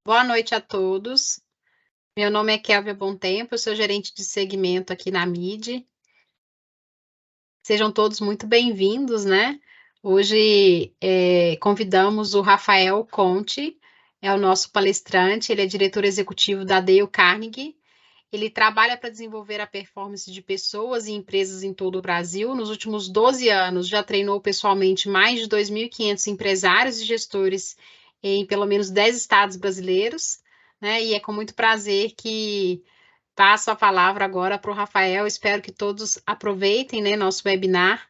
Boa noite a todos. Meu nome é Kélvia Tempo, eu sou gerente de segmento aqui na MIDI. Sejam todos muito bem-vindos, né? Hoje convidamos o Rafael Conte, é o nosso palestrante, ele é diretor executivo da Dale Carnegie. Ele trabalha para desenvolver a performance de pessoas e empresas em todo o Brasil. Nos últimos 12 anos, já treinou pessoalmente mais de 2.500 empresários e gestores em pelo menos 10 estados brasileiros, né? E é com muito prazer que passo a palavra agora para o Rafael. Espero que todos aproveitem, né, nosso webinar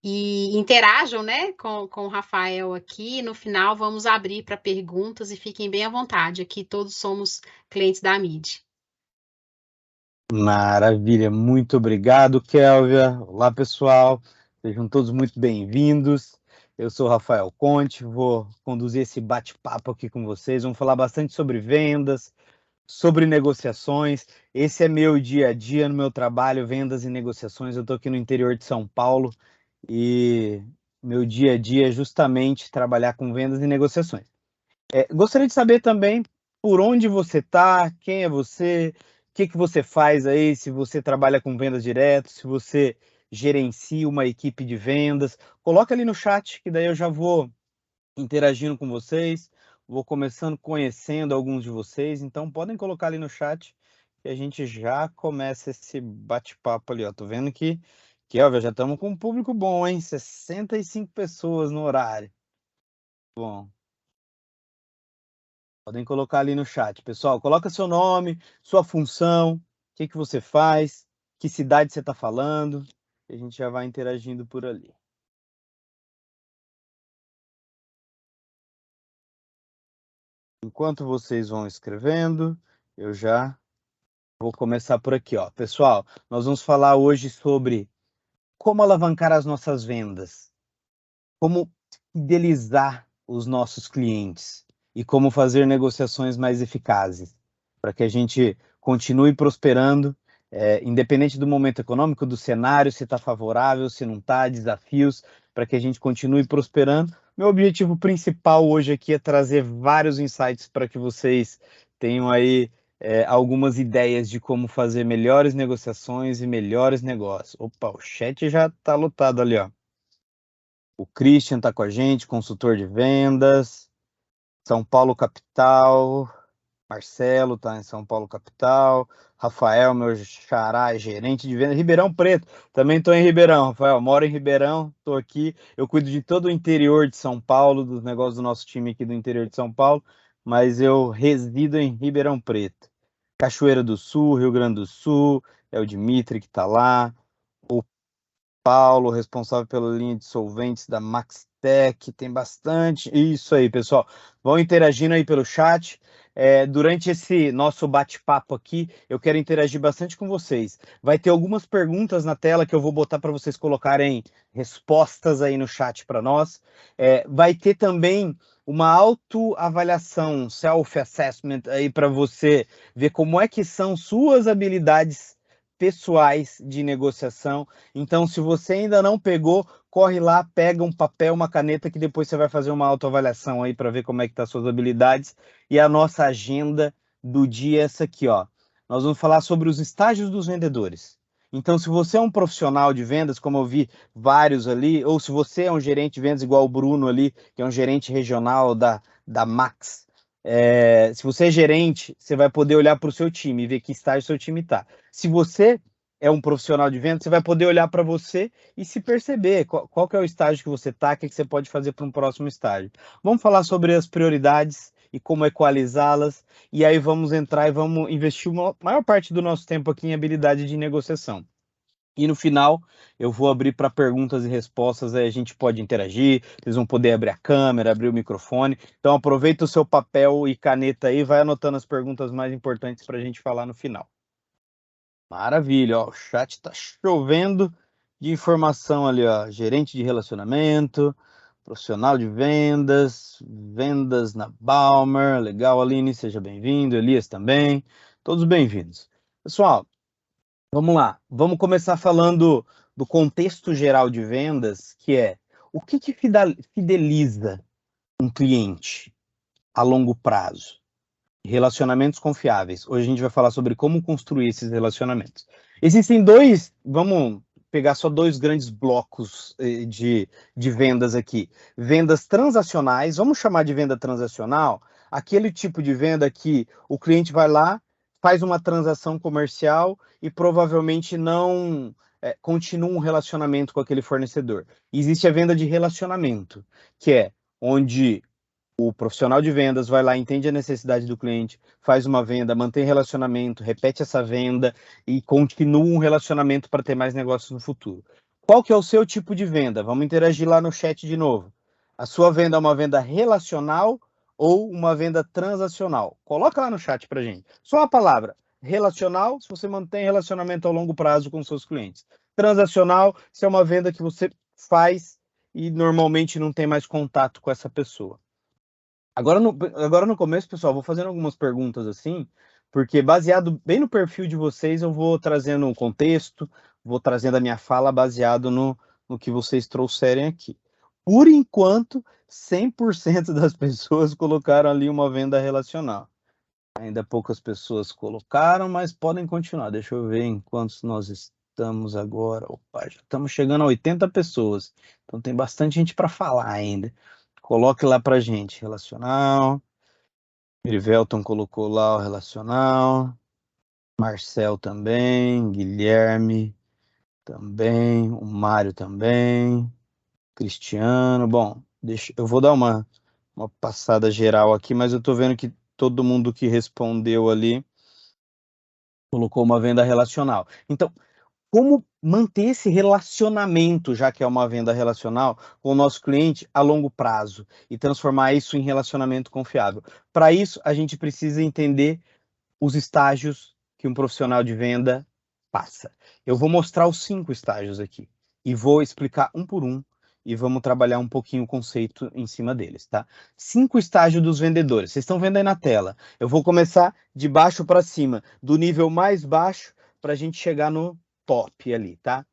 e interajam, né, com o Rafael aqui. No final, vamos abrir para perguntas e fiquem bem à vontade. Aqui todos somos clientes da MIDI. Maravilha, muito obrigado, Kélvia. Olá, pessoal, sejam todos muito bem-vindos. Eu sou o Rafael Conte, vou conduzir esse bate-papo aqui com vocês. Vamos falar bastante sobre vendas, sobre negociações. Esse é meu dia a dia no meu trabalho, vendas e negociações. Eu estou aqui no interior de São Paulo e meu dia a dia é justamente trabalhar com vendas e negociações. Gostaria de saber também por onde você está, quem é você, o que você faz aí, se você trabalha com vendas direto, se você gerencia uma equipe de vendas. Coloca ali no chat, que daí eu já vou interagindo com vocês, vou começando conhecendo alguns de vocês, então podem colocar ali no chat que a gente já começa esse bate-papo ali, ó. Tô vendo que ó, já estamos com um público bom, hein? 65 pessoas no horário. Bom. Podem colocar ali no chat. Pessoal, coloca seu nome, sua função, o que você faz, que cidade você está falando, e a gente já vai interagindo por ali. Enquanto vocês vão escrevendo, eu já vou começar por aqui, ó. Pessoal, nós vamos falar hoje sobre como alavancar as nossas vendas, como fidelizar os nossos clientes e como fazer negociações mais eficazes, para que a gente continue prosperando, independente do momento econômico, do cenário, se está favorável, se não está, desafios, para que a gente continue prosperando. Meu objetivo principal hoje aqui é trazer vários insights para que vocês tenham aí algumas ideias de como fazer melhores negociações e melhores negócios. Opa, o chat já está lotado ali, ó. O Christian está com a gente, consultor de vendas, São Paulo capital. Marcelo está em São Paulo capital. Rafael, meu xará, gerente de vendas. Ribeirão Preto, também estou em Ribeirão, Rafael. Moro em Ribeirão, estou aqui. Eu cuido de todo o interior de São Paulo, dos negócios do nosso time aqui do interior de São Paulo, mas eu resido em Ribeirão Preto. Cachoeira do Sul, Rio Grande do Sul, é o Dimitri que está lá. Paulo, responsável pela linha de solventes da Maxtec, tem bastante. Isso aí, pessoal. Vão interagindo aí pelo chat. Durante esse nosso bate-papo aqui, eu quero interagir bastante com vocês. Vai ter algumas perguntas na tela que eu vou botar para vocês colocarem respostas aí no chat para nós. Vai ter também uma autoavaliação, self-assessment aí para você ver como é que são suas habilidades pessoais de negociação. Então, se você ainda não pegou, corre lá, pega um papel, uma caneta, que depois você vai fazer uma autoavaliação aí para ver como é que tá suas habilidades. E a nossa agenda do dia é essa aqui, ó. Nós vamos falar sobre os estágios dos vendedores. Então, se você é um profissional de vendas, como eu vi vários ali, ou se você é um gerente de vendas igual o Bruno ali, que é um gerente regional da Max, se você é gerente, você vai poder olhar para o seu time e ver que estágio seu time está. Se você é um profissional de vendas, você vai poder olhar para você e se perceber qual que é o estágio que você está, o que você pode fazer para um próximo estágio. Vamos falar sobre as prioridades e como equalizá-las, e aí vamos entrar e vamos investir a maior parte do nosso tempo aqui em habilidade de negociação. E no final, eu vou abrir para perguntas e respostas, aí a gente pode interagir, vocês vão poder abrir a câmera, abrir o microfone. Então aproveita o seu papel e caneta aí, vai anotando as perguntas mais importantes para a gente falar no final. Maravilha, ó, o chat está chovendo de informação ali, ó. Gerente de relacionamento, profissional de vendas, vendas na Balmer. Legal, Aline, seja bem-vindo. Elias também, todos bem-vindos. Pessoal, vamos lá, vamos começar falando do contexto geral de vendas, que é o que fideliza um cliente? a longo prazo. Relacionamentos confiáveis. Hoje a gente vai falar sobre como construir esses relacionamentos. Existem vamos pegar só dois grandes blocos de vendas aqui. Vendas transacionais, vamos chamar de venda transacional, aquele tipo de venda que o cliente vai lá, faz uma transação comercial e provavelmente não continua um relacionamento com aquele fornecedor. Existe a venda de relacionamento, que é onde o profissional de vendas vai lá, entende a necessidade do cliente, faz uma venda, mantém relacionamento, repete essa venda e continua um relacionamento para ter mais negócios no futuro. Qual que é o seu tipo de venda? Vamos interagir lá no chat de novo. A sua venda é uma venda relacional ou uma venda transacional? Coloca lá no chat para gente. Só a palavra relacional, se você mantém relacionamento a longo prazo com seus clientes. Transacional, se é uma venda que você faz e normalmente não tem mais contato com essa pessoa. Agora no começo, pessoal, vou fazendo algumas perguntas assim, porque baseado bem no perfil de vocês, eu vou trazendo um contexto, vou trazendo a minha fala baseado no que vocês trouxerem aqui. Por enquanto, 100% das pessoas colocaram ali uma venda relacional. Ainda poucas pessoas colocaram, mas podem continuar. Deixa eu ver em quantos nós estamos agora. Opa, já estamos chegando a 80 pessoas. Então tem bastante gente para falar ainda. Coloque lá para gente, relacional. Mirivelton colocou lá o relacional. Marcel também. Guilherme também. O Mário também. Cristiano. Bom, eu vou dar uma passada geral aqui, mas eu estou vendo que todo mundo que respondeu ali colocou uma venda relacional. Então, como manter esse relacionamento, já que é uma venda relacional, com o nosso cliente a longo prazo e transformar isso em relacionamento confiável? Para isso, a gente precisa entender os estágios que um profissional de venda passa. Eu vou mostrar os 5 estágios aqui e vou explicar um por um e vamos trabalhar um pouquinho o conceito em cima deles, tá? 5 estágios dos vendedores. Vocês estão vendo aí na tela. Eu vou começar de baixo para cima, do nível mais baixo para a gente chegar no top ali, tá?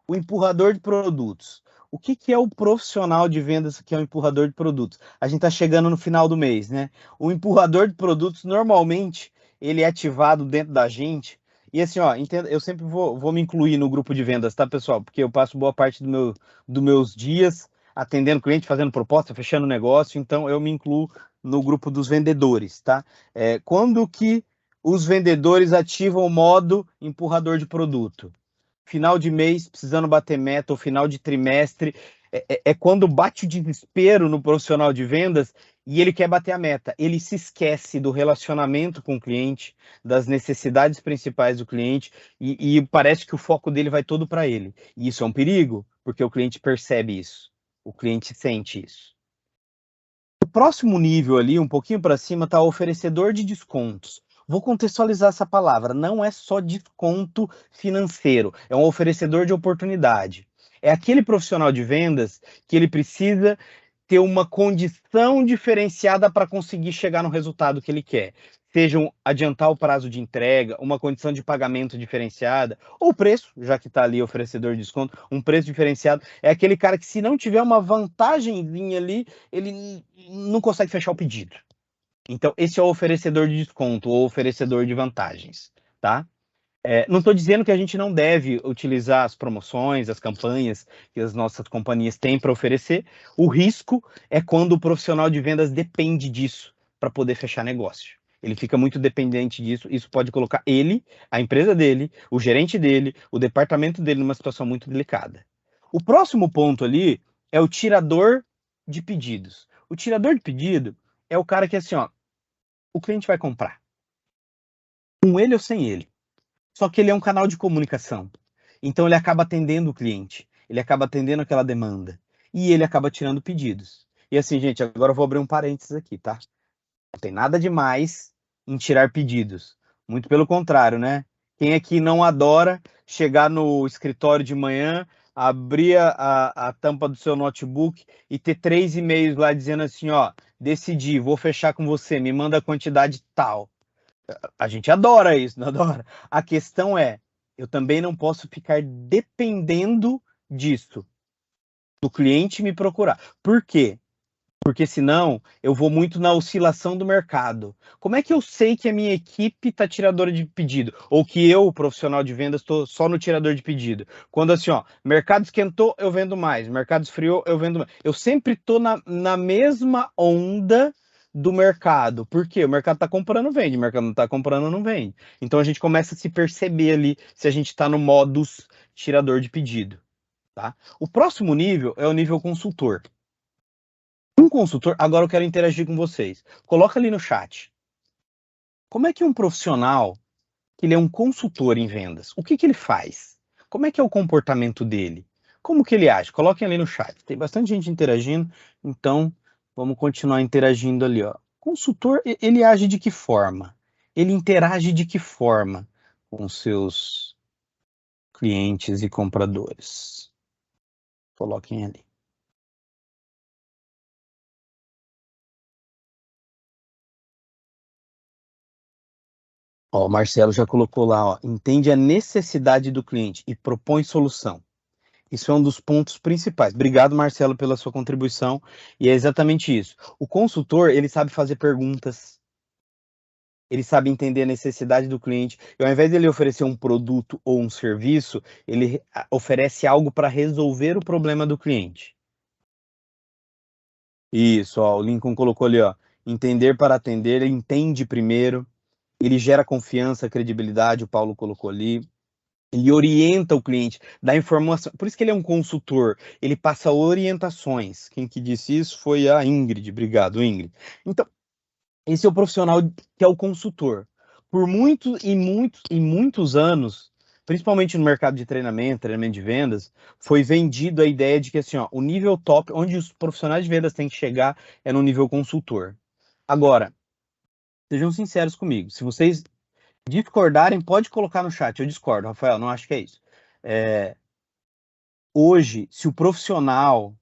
O empurrador de produtos. O que é o profissional de vendas que é o empurrador de produtos? A gente está chegando no final do mês, né? O empurrador de produtos, normalmente, ele é ativado dentro da gente. E assim, ó, entenda, eu sempre vou me incluir no grupo de vendas, tá, pessoal? Porque eu passo boa parte dos meus dias atendendo cliente, fazendo proposta, fechando negócio, então eu me incluo no grupo dos vendedores, tá? Quando que os vendedores ativam o modo empurrador de produto? Final de mês, precisando bater meta, ou final de trimestre, é quando bate o desespero no profissional de vendas e ele quer bater a meta. Ele se esquece do relacionamento com o cliente, das necessidades principais do cliente, e parece que o foco dele vai todo para ele. E isso é um perigo, porque o cliente percebe isso, o cliente sente isso. O próximo nível ali, um pouquinho para cima, está o oferecedor de descontos. Vou contextualizar essa palavra. Não é só desconto financeiro, é um oferecedor de oportunidade. É aquele profissional de vendas que ele precisa ter uma condição diferenciada para conseguir chegar no resultado que ele quer. Sejam adiantar o prazo de entrega, uma condição de pagamento diferenciada, ou preço, já que está ali oferecedor de desconto, um preço diferenciado. É aquele cara que, se não tiver uma vantagemzinha ali, ele não consegue fechar o pedido. Então, esse é o oferecedor de desconto ou oferecedor de vantagens, tá? Não estou dizendo que a gente não deve utilizar as promoções, as campanhas que as nossas companhias têm para oferecer. O risco é quando o profissional de vendas depende disso para poder fechar negócio. Ele fica muito dependente disso. Isso pode colocar ele, a empresa dele, o gerente dele, o departamento dele numa situação muito delicada. O próximo ponto ali é o tirador de pedidos. O tirador de pedido é o cara que, assim, ó, o cliente vai comprar, com ele ou sem ele. Só que ele é um canal de comunicação. Então ele acaba atendendo o cliente, ele acaba atendendo aquela demanda e ele acaba tirando pedidos. E assim, gente, agora eu vou abrir um parênteses aqui, tá? Não tem nada demais em tirar pedidos. Muito pelo contrário, né? Quem aqui não adora chegar no escritório de manhã, abrir a tampa do seu notebook e ter 3 e-mails lá dizendo assim, ó, decidi, vou fechar com você, me manda a quantidade tal. A gente adora isso, não adora? A questão é, eu também não posso ficar dependendo disso, do cliente me procurar. Por quê? Porque senão eu vou muito na oscilação do mercado. Como é que eu sei que a minha equipe está tiradora de pedido? Ou que eu, profissional de vendas, estou só no tirador de pedido? Quando assim, ó, mercado esquentou, eu vendo mais. Mercado esfriou, eu vendo mais. Eu sempre estou na mesma onda do mercado. Por quê? O mercado está comprando, vende. O mercado não está comprando, não vende. Então a gente começa a se perceber ali se a gente está no modus tirador de pedido. Tá? O próximo nível é o nível consultor. Um consultor, agora eu quero interagir com vocês. Coloca ali no chat. Como é que um profissional, que ele é um consultor em vendas, o que que ele faz? Como é que é o comportamento dele? Como que ele age? Coloquem ali no chat. Tem bastante gente interagindo, então vamos continuar interagindo ali, ó. Consultor, ele age de que forma? Ele interage de que forma com seus clientes e compradores? Coloquem ali. Ó, o Marcelo já colocou lá, ó, entende a necessidade do cliente e propõe solução. Isso é um dos pontos principais. Obrigado, Marcelo, pela sua contribuição. E é exatamente isso. O consultor, ele sabe fazer perguntas, ele sabe entender a necessidade do cliente. E ao invés dele oferecer um produto ou um serviço, ele oferece algo para resolver o problema do cliente. Isso, ó, o Lincoln colocou ali, ó, entender para atender, ele entende primeiro, ele gera confiança, credibilidade, o Paulo colocou ali. Ele orienta o cliente, dá informação. Por isso que ele é um consultor. Ele passa orientações. Quem que disse isso foi a Ingrid. Obrigado, Ingrid. Então, esse é o profissional que é o consultor. Por muitos anos, principalmente no mercado de treinamento de vendas, foi vendido a ideia de que assim, ó, o nível top, onde os profissionais de vendas têm que chegar, é no nível consultor. Agora, sejam sinceros comigo. Se vocês discordarem, pode colocar no chat. Eu discordo, Rafael, não acho que é isso. Hoje, se o profissional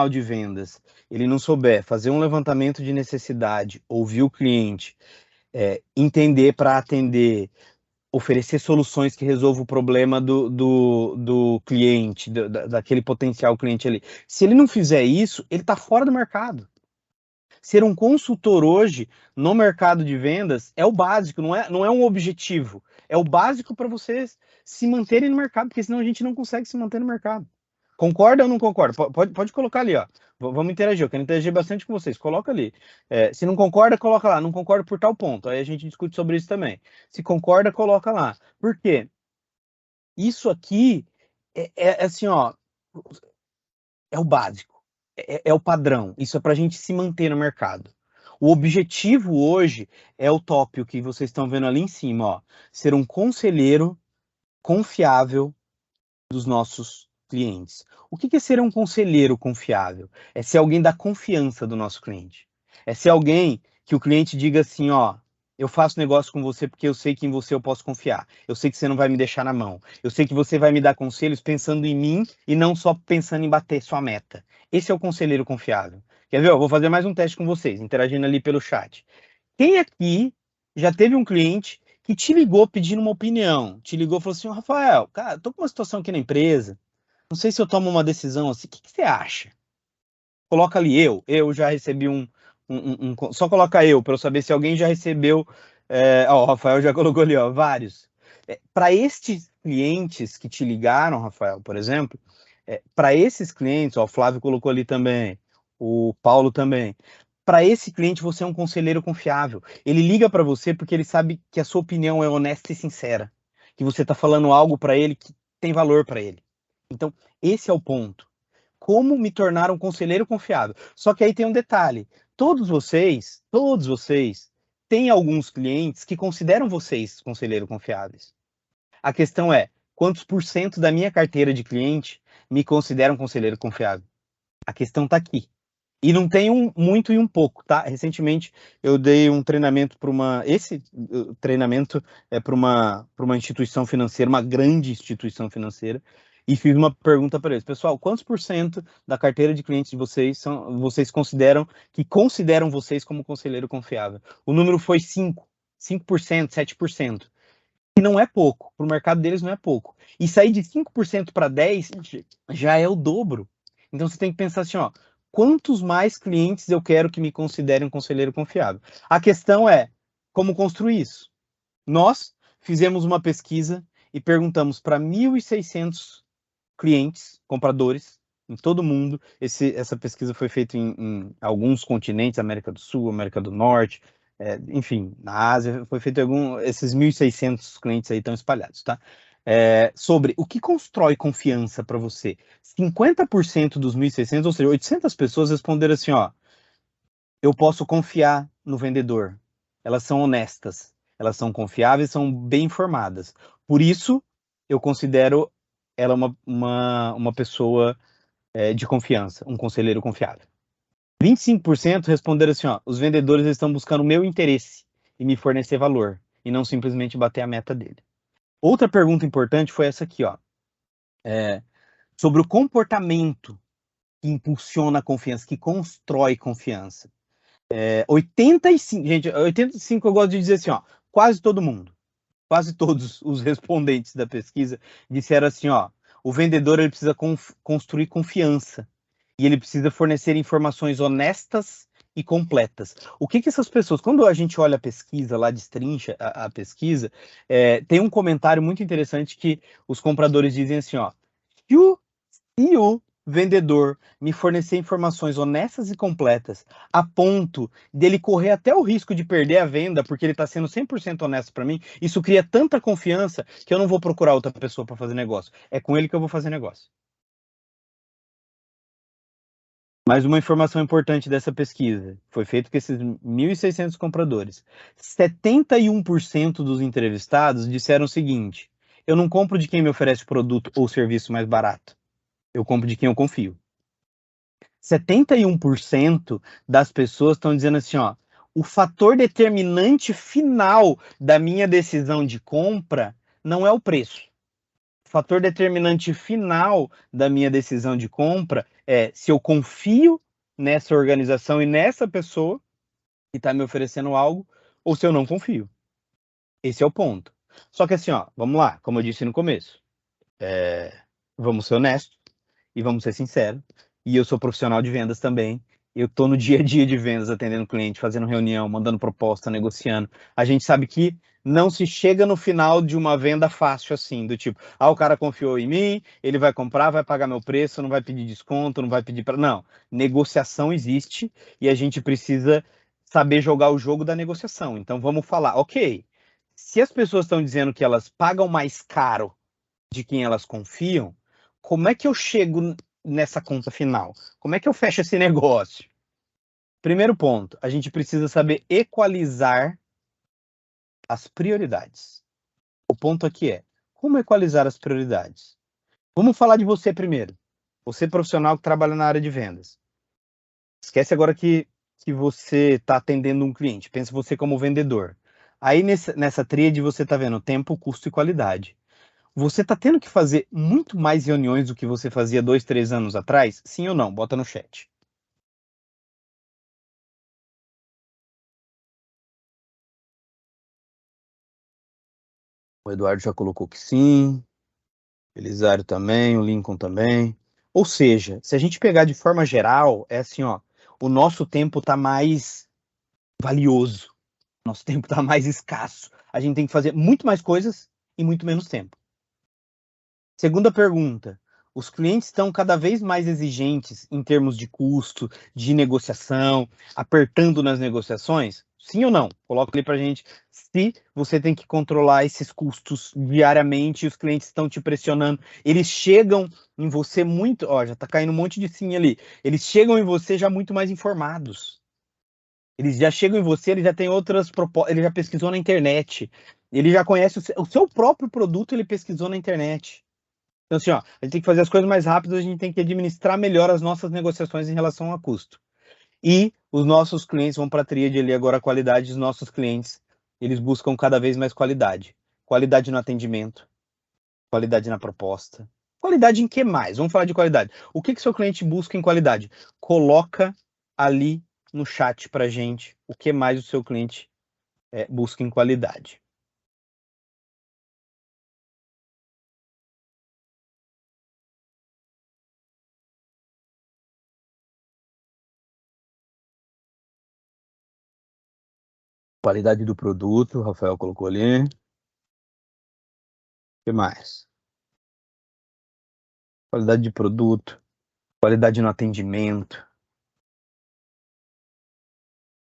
de vendas, ele não souber fazer um levantamento de necessidade, ouvir o cliente, entender para atender, oferecer soluções que resolvam o problema do cliente, daquele potencial cliente ali. Se ele não fizer isso, ele está fora do mercado. Ser um consultor hoje no mercado de vendas é o básico, não é um objetivo. É o básico para vocês se manterem no mercado, porque senão a gente não consegue se manter no mercado. Concorda ou não concorda? Pode colocar ali, ó. Vamos interagir. Eu quero interagir bastante com vocês. Coloca ali. Se não concorda, coloca lá. Não concorda por tal ponto. Aí a gente discute sobre isso também. Se concorda, coloca lá. Por quê? Isso aqui é assim, ó. É o básico, é o padrão. Isso é para a gente se manter no mercado. O objetivo hoje é o tópico que vocês estão vendo ali em cima, ó, ser um conselheiro confiável dos nossos clientes. O que é ser um conselheiro confiável? É ser alguém da confiança do nosso cliente. É ser alguém que o cliente diga assim, ó, eu faço negócio com você porque eu sei que em você eu posso confiar. Eu sei que você não vai me deixar na mão. Eu sei que você vai me dar conselhos pensando em mim e não só pensando em bater sua meta. Esse é o conselheiro confiável. Quer ver? Eu vou fazer mais um teste com vocês, interagindo ali pelo chat. Quem aqui já teve um cliente que te ligou pedindo uma opinião? Te ligou e falou assim, Rafael, cara, tô com uma situação aqui na empresa, não sei se eu tomo uma decisão assim, o que você acha? Coloca ali eu já recebi só coloca eu, para eu saber se alguém já recebeu, ó, o Rafael já colocou ali, ó, vários. Para estes clientes que te ligaram, Rafael, por exemplo, para esses clientes, ó, o Flávio colocou ali também, o Paulo também, para esse cliente você é um conselheiro confiável. Ele liga para você porque ele sabe que a sua opinião é honesta e sincera, que você está falando algo para ele que tem valor para ele. Então, esse é o ponto. Como me tornar um conselheiro confiável? Só que aí tem um detalhe. Todos vocês têm alguns clientes que consideram vocês conselheiro confiáveis. A questão é, quantos por cento da minha carteira de cliente me consideram conselheiro confiável? A questão está aqui. E não tem um muito e um pouco, tá? Recentemente eu dei um treinamento para esse treinamento é para uma instituição financeira, uma grande instituição financeira, e fiz uma pergunta para eles, pessoal, quantos por cento da carteira de clientes de vocês consideram vocês como conselheiro confiável? O número foi 5%, 7%. Que não é pouco, para o mercado deles não é pouco. E sair de 5% para 10% já é o dobro. Então você tem que pensar assim, ó, quantos mais clientes eu quero que me considerem um conselheiro confiável. A questão é como construir isso. Nós fizemos uma pesquisa e perguntamos para 1.600 clientes, compradores, em todo mundo. Essa pesquisa foi feita em alguns continentes, América do Sul, América do Norte, enfim, na Ásia, foi feito esses 1.600 clientes aí estão espalhados, tá? Sobre o que constrói confiança para você. 50% dos 1.600, ou seja, 800 pessoas responderam assim, ó, eu posso confiar no vendedor. Elas são honestas, elas são confiáveis, são bem informadas. Por isso, eu considero ela uma pessoa de confiança, um conselheiro confiável. 25% responderam assim, ó, os vendedores estão buscando o meu interesse e me fornecer valor, e não simplesmente bater a meta dele. Outra pergunta importante foi essa aqui, ó, sobre o comportamento que impulsiona a confiança, que constrói confiança. 85, gente, 85 eu gosto de dizer assim, ó, quase todo mundo, quase todos os respondentes da pesquisa disseram assim, ó, o vendedor ele precisa construir confiança e ele precisa fornecer informações honestas e completas. O que essas pessoas, quando a gente olha a pesquisa lá, destrincha a pesquisa, tem um comentário muito interessante que os compradores dizem assim, ó, se o vendedor me fornecer informações honestas e completas, a ponto dele correr até o risco de perder a venda, porque ele está sendo 100% honesto para mim, isso cria tanta confiança que eu não vou procurar outra pessoa para fazer negócio. É com ele que eu vou fazer negócio. Mais uma informação importante dessa pesquisa, foi feito com esses 1.600 compradores. 71% dos entrevistados disseram o seguinte, eu não compro de quem me oferece produto ou serviço mais barato, eu compro de quem eu confio. 71% das pessoas estão dizendo assim, ó, o fator determinante final da minha decisão de compra não é o preço. O fator determinante final da minha decisão de compra é se eu confio nessa organização e nessa pessoa que está me oferecendo algo ou se eu não confio. Esse é o ponto. Só que assim, ó, vamos lá, como eu disse no começo, vamos ser honestos e vamos ser sinceros. E eu sou profissional de vendas também. Eu estou no dia a dia de vendas, atendendo cliente, fazendo reunião, mandando proposta, negociando. A gente sabe que não se chega no final de uma venda fácil assim, do tipo, o cara confiou em mim, ele vai comprar, vai pagar meu preço, não vai pedir desconto, não vai pedir para. Não, negociação existe e a gente precisa saber jogar o jogo da negociação. Então vamos falar, ok, se as pessoas estão dizendo que elas pagam mais caro de quem elas confiam, como é que eu chego nessa conta final? Como é que eu fecho esse negócio? Primeiro ponto, a gente precisa saber equalizar as prioridades. O ponto aqui é, como equalizar as prioridades? Vamos falar de você primeiro. Você profissional que trabalha na área de vendas. Esquece agora que você está atendendo um cliente. Pensa você como vendedor. Aí nessa tríade você está vendo tempo, custo e qualidade. Você está tendo que fazer muito mais reuniões do que você fazia 2, 3 anos atrás? Sim ou não? Bota no chat. O Eduardo já colocou que sim, Elisário também, o Lincoln também. Ou seja, se a gente pegar de forma geral, é assim, ó, o nosso tempo está mais valioso, nosso tempo está mais escasso. A gente tem que fazer muito mais coisas em muito menos tempo. Segunda pergunta, os clientes estão cada vez mais exigentes em termos de custo, de negociação, apertando nas negociações? Sim ou não? Coloca ali para gente se você tem que controlar esses custos diariamente e os clientes estão te pressionando. Eles chegam em você muito, ó, já está caindo um monte de sim ali. Eles chegam em você já muito mais informados. Eles já chegam em você, ele já tem outras propostas, ele já pesquisou na internet. Ele já conhece o seu próprio produto, ele pesquisou na internet. Então, assim, ó, a gente tem que fazer as coisas mais rápidas, a gente tem que administrar melhor as nossas negociações em relação a custo. E os nossos clientes vão para a tríade ali agora, a qualidade. Os nossos clientes, eles buscam cada vez mais qualidade. Qualidade no atendimento, qualidade na proposta. Qualidade em que mais? Vamos falar de qualidade. O que seu cliente busca em qualidade? Coloca ali no chat para gente o que mais o seu cliente busca em qualidade. Qualidade do produto, o Rafael colocou ali. O que mais? Qualidade de produto, qualidade no atendimento.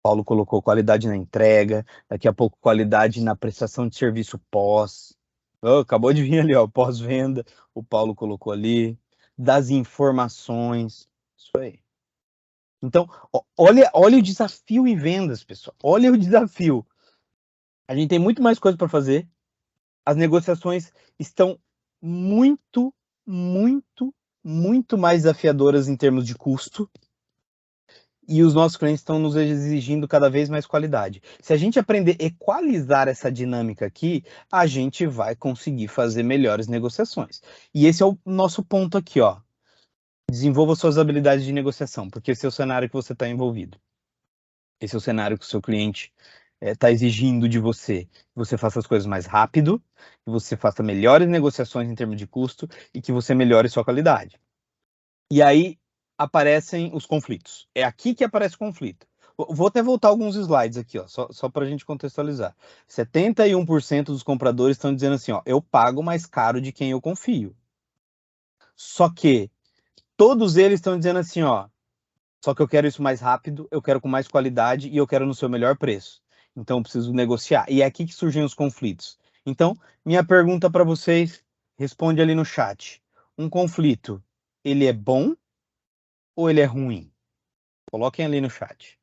Paulo colocou qualidade na entrega, daqui a pouco qualidade na prestação de serviço pós. Oh, acabou de vir ali, ó, pós-venda, o Paulo colocou ali, das informações, isso aí. Então, olha o desafio em vendas, pessoal. Olha o desafio. A gente tem muito mais coisa para fazer. As negociações estão muito, muito, muito mais desafiadoras em termos de custo. E os nossos clientes estão nos exigindo cada vez mais qualidade. Se a gente aprender a equalizar essa dinâmica aqui, a gente vai conseguir fazer melhores negociações. E esse é o nosso ponto aqui, ó. Desenvolva suas habilidades de negociação, porque esse é o cenário que você está envolvido. Esse é o cenário que o seu cliente está exigindo de você. Que você faça as coisas mais rápido, que você faça melhores negociações em termos de custo e que você melhore sua qualidade. E aí aparecem os conflitos. É aqui que aparece o conflito. Vou até voltar alguns slides aqui, ó, só para a gente contextualizar. 71% dos compradores estão dizendo assim, ó, eu pago mais caro de quem eu confio. Só que todos eles estão dizendo assim, ó, só que eu quero isso mais rápido, eu quero com mais qualidade e eu quero no seu melhor preço. Então eu preciso negociar. E é aqui que surgem os conflitos. Então, minha pergunta para vocês, responde ali no chat. Um conflito, ele é bom ou ele é ruim? Coloquem ali no chat.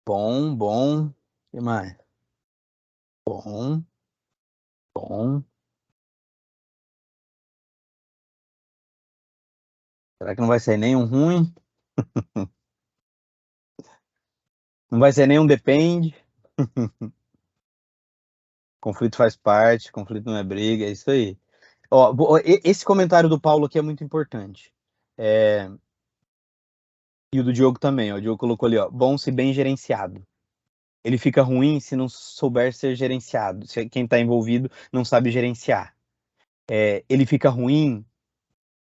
Bom, bom. O que mais? Bom, bom. Será que não vai sair nenhum ruim? Não vai ser nenhum depende. Conflito faz parte, conflito não é briga, é isso aí. Ó, esse comentário do Paulo aqui é muito importante. E o do Diogo também, ó. O Diogo colocou ali, ó, bom se bem gerenciado. Ele fica ruim se não souber ser gerenciado. Se quem está envolvido não sabe gerenciar. Ele fica ruim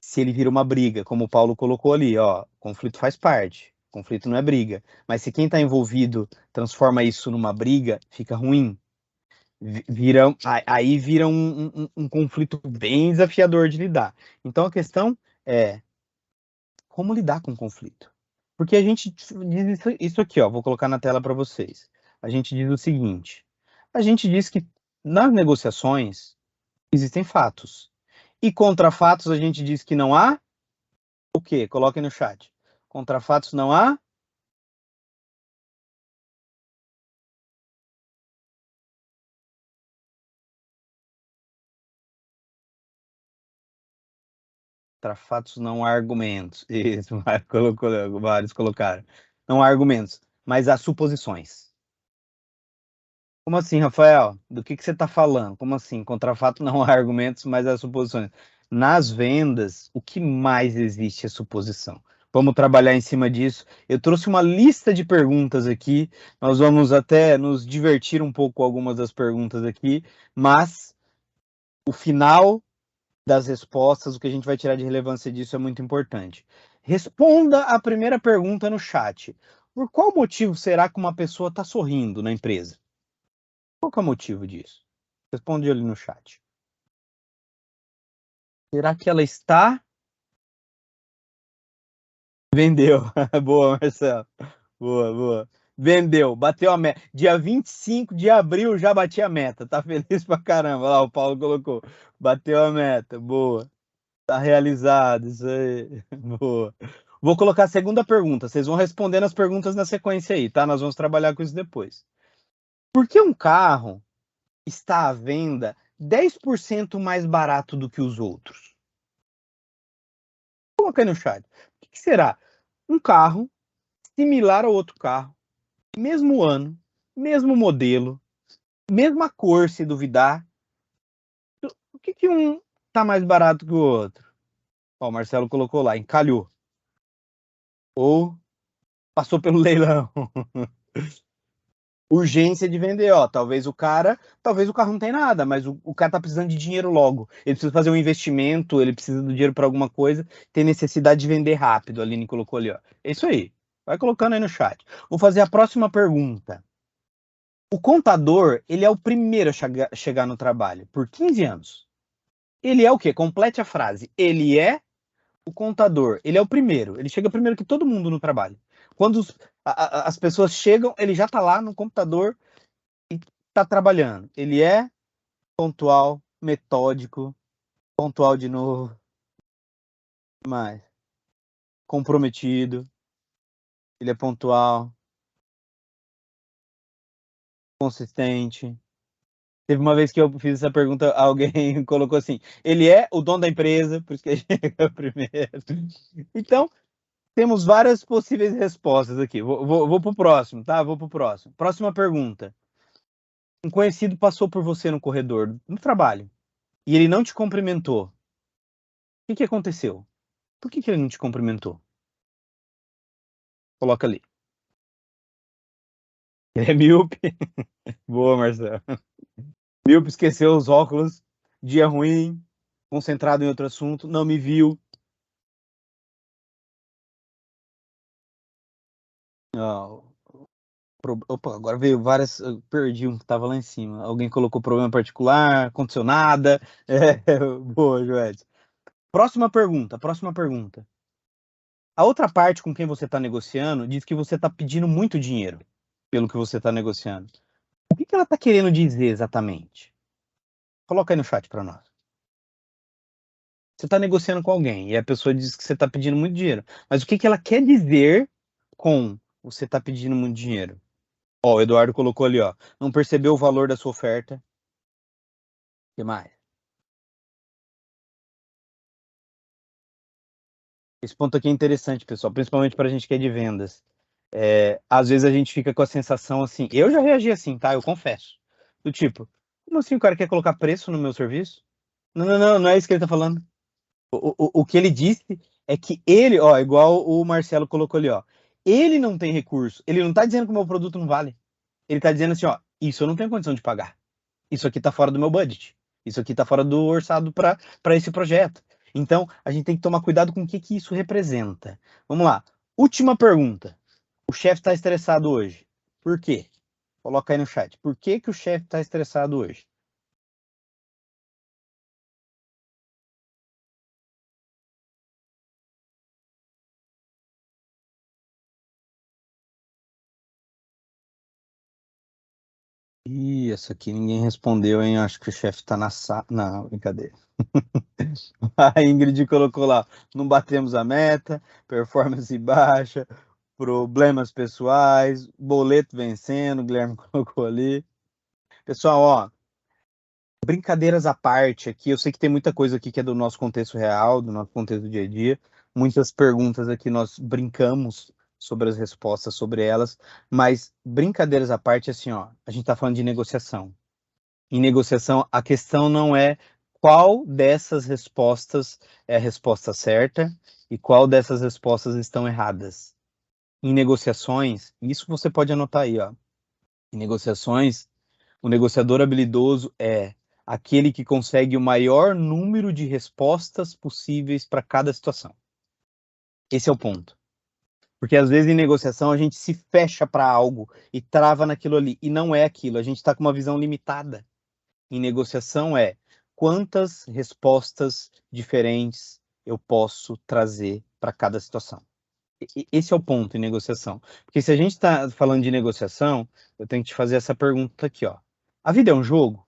se ele vira uma briga, como o Paulo colocou ali, ó. Conflito faz parte. Conflito não é briga. Mas se quem está envolvido transforma isso numa briga, fica ruim. Aí vira um conflito bem desafiador de lidar. Então a questão é como lidar com o conflito. Porque a gente diz isso aqui, ó, vou colocar na tela para vocês. A gente diz o seguinte: a gente diz que nas negociações existem fatos. E contra fatos a gente diz que não há o quê? Coloquem no chat. Contra fatos não há contra fatos não há argumentos. Isso, vários colocaram. Não há argumentos, mas há suposições. Como assim, Rafael? Do que você está falando? Como assim? Contra fato não há argumentos, mas há suposições. Nas vendas, o que mais existe é suposição. Vamos trabalhar em cima disso. Eu trouxe uma lista de perguntas aqui. Nós vamos até nos divertir um pouco com algumas das perguntas aqui, mas o final das respostas, o que a gente vai tirar de relevância disso é muito importante. Responda a primeira pergunta no chat. Por qual motivo será que uma pessoa está sorrindo na empresa? Qual que é o motivo disso? Responde ali no chat. Será que ela está? Vendeu. Boa, Marcelo. Boa, boa. Vendeu, bateu a meta. Dia 25 de abril já bati a meta. Tá feliz pra caramba. Lá, o Paulo colocou. Bateu a meta. Boa. Tá realizado. Isso aí. Boa. Vou colocar a segunda pergunta. Vocês vão respondendo as perguntas na sequência aí, tá? Nós vamos trabalhar com isso depois. Por que um carro está à venda 10% mais barato do que os outros? Coloca aí no chat. O que será? Um carro similar ao outro carro, mesmo ano, mesmo modelo, mesma cor, se duvidar. Por que um tá mais barato que o outro? Ó, o Marcelo colocou lá, encalhou. Ou passou pelo leilão. Urgência de vender, ó. Talvez o carro não tem nada, mas o cara tá precisando de dinheiro logo. Ele precisa fazer um investimento, ele precisa do dinheiro para alguma coisa, tem necessidade de vender rápido. A Aline colocou ali, ó. É isso aí. Vai colocando aí no chat. Vou fazer a próxima pergunta. O contador, ele é o primeiro a chegar no trabalho, por 15 anos. Ele é o quê? Complete a frase. Ele é o contador. Ele é o primeiro. Ele chega primeiro que todo mundo no trabalho. Quando as pessoas chegam, ele já está lá no computador e está trabalhando. Ele é pontual, metódico, pontual de novo, mais comprometido. Ele é pontual, consistente. Teve uma vez que eu fiz essa pergunta, alguém colocou assim: ele é o dono da empresa, por isso que ele chega primeiro. Então, temos várias possíveis respostas aqui. Vou para o próximo, tá? Vou para o próximo. Próxima pergunta. Um conhecido passou por você no corredor, no trabalho, e ele não te cumprimentou. O que aconteceu? Por que ele não te cumprimentou? Coloca ali. Ele é míope. Boa, Marcelo. Míope, esqueceu os óculos. Dia ruim. Concentrado em outro assunto. Não me viu. Oh, opa, agora veio várias. Eu perdi um que estava lá em cima. Alguém colocou problema particular. Aconteceu nada. Boa, Joete. Próxima pergunta. Próxima pergunta. A outra parte com quem você está negociando diz que você está pedindo muito dinheiro pelo que você está negociando. O que ela está querendo dizer exatamente? Coloca aí no chat para nós. Você está negociando com alguém e a pessoa diz que você está pedindo muito dinheiro. Mas o que ela quer dizer com você está pedindo muito dinheiro? Ó, o Eduardo colocou ali, ó. Não percebeu o valor da sua oferta. O que mais? Esse ponto aqui é interessante, pessoal, principalmente para a gente que é de vendas. Às vezes a gente fica com a sensação assim. Eu já reagi assim, tá? Eu confesso. Do tipo, como assim o cara quer colocar preço no meu serviço? Não, não, não, não é isso que ele tá falando. O que ele disse é que ele, ó, igual o Marcelo colocou ali, ó. Ele não tem recurso. Ele não tá dizendo que o meu produto não vale. Ele tá dizendo assim, ó, isso eu não tenho condição de pagar. Isso aqui tá fora do meu budget. Isso aqui tá fora do orçado para esse projeto. Então, a gente tem que tomar cuidado com o que isso representa. Vamos lá. Última pergunta. O chefe está estressado hoje. Por quê? Coloca aí no chat. Por que o chefe está estressado hoje? Ih, essa aqui ninguém respondeu, hein? Acho que o chefe tá na sala. Não, brincadeira. A Ingrid colocou lá: não batemos a meta, performance baixa, problemas pessoais, boleto vencendo, o Guilherme colocou ali. Pessoal, ó, brincadeiras à parte aqui, eu sei que tem muita coisa aqui que é do nosso contexto real, do nosso contexto do dia a dia. Muitas perguntas aqui nós brincamos sobre as respostas sobre elas, mas brincadeiras à parte, assim, ó, a gente tá falando de negociação. Em negociação, a questão não é qual dessas respostas é a resposta certa e qual dessas respostas estão erradas. Em negociações, isso você pode anotar aí, ó. Em negociações, o negociador habilidoso é aquele que consegue o maior número de respostas possíveis para cada situação. Esse é o ponto. Porque às vezes em negociação a gente se fecha para algo e trava naquilo ali, e não é aquilo, a gente está com uma visão limitada. Em negociação é quantas respostas diferentes eu posso trazer para cada situação. Esse é o ponto em negociação. Porque se a gente está falando de negociação, eu tenho que te fazer essa pergunta aqui, ó. A vida é um jogo?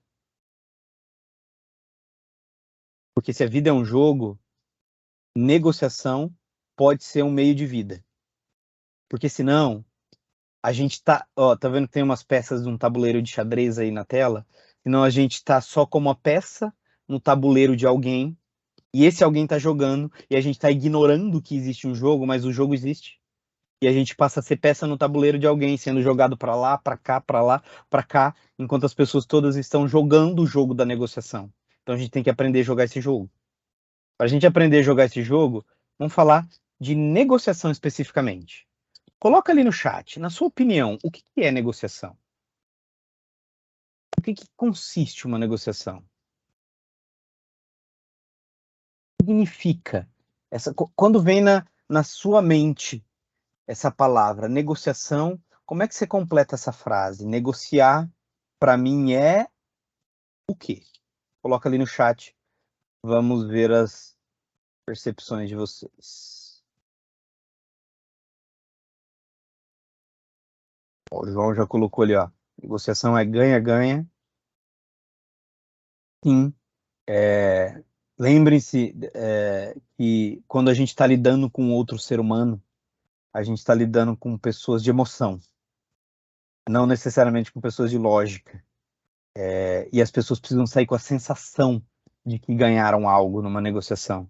Porque se a vida é um jogo, negociação pode ser um meio de vida. Porque senão, a gente tá, ó, tá vendo que tem umas peças de um tabuleiro de xadrez aí na tela? Senão a gente tá só como uma peça no tabuleiro de alguém, e esse alguém tá jogando, e a gente tá ignorando que existe um jogo, mas o jogo existe. E a gente passa a ser peça no tabuleiro de alguém, sendo jogado para lá, para cá, para lá, para cá, enquanto as pessoas todas estão jogando o jogo da negociação. Então a gente tem que aprender a jogar esse jogo. Para a gente aprender a jogar esse jogo, vamos falar de negociação especificamente. Coloca ali no chat, na sua opinião, o que é negociação? O que consiste uma negociação? O que significa? Quando vem na sua mente essa palavra, negociação, como é que você completa essa frase? Negociar, para mim, é o quê? Coloca ali no chat. Vamos ver as percepções de vocês. O João já colocou ali, ó. Negociação é ganha-ganha. Sim. Lembrem-se que quando a gente está lidando com outro ser humano, a gente está lidando com pessoas de emoção, não necessariamente com pessoas de lógica. E as pessoas precisam sair com a sensação de que ganharam algo numa negociação.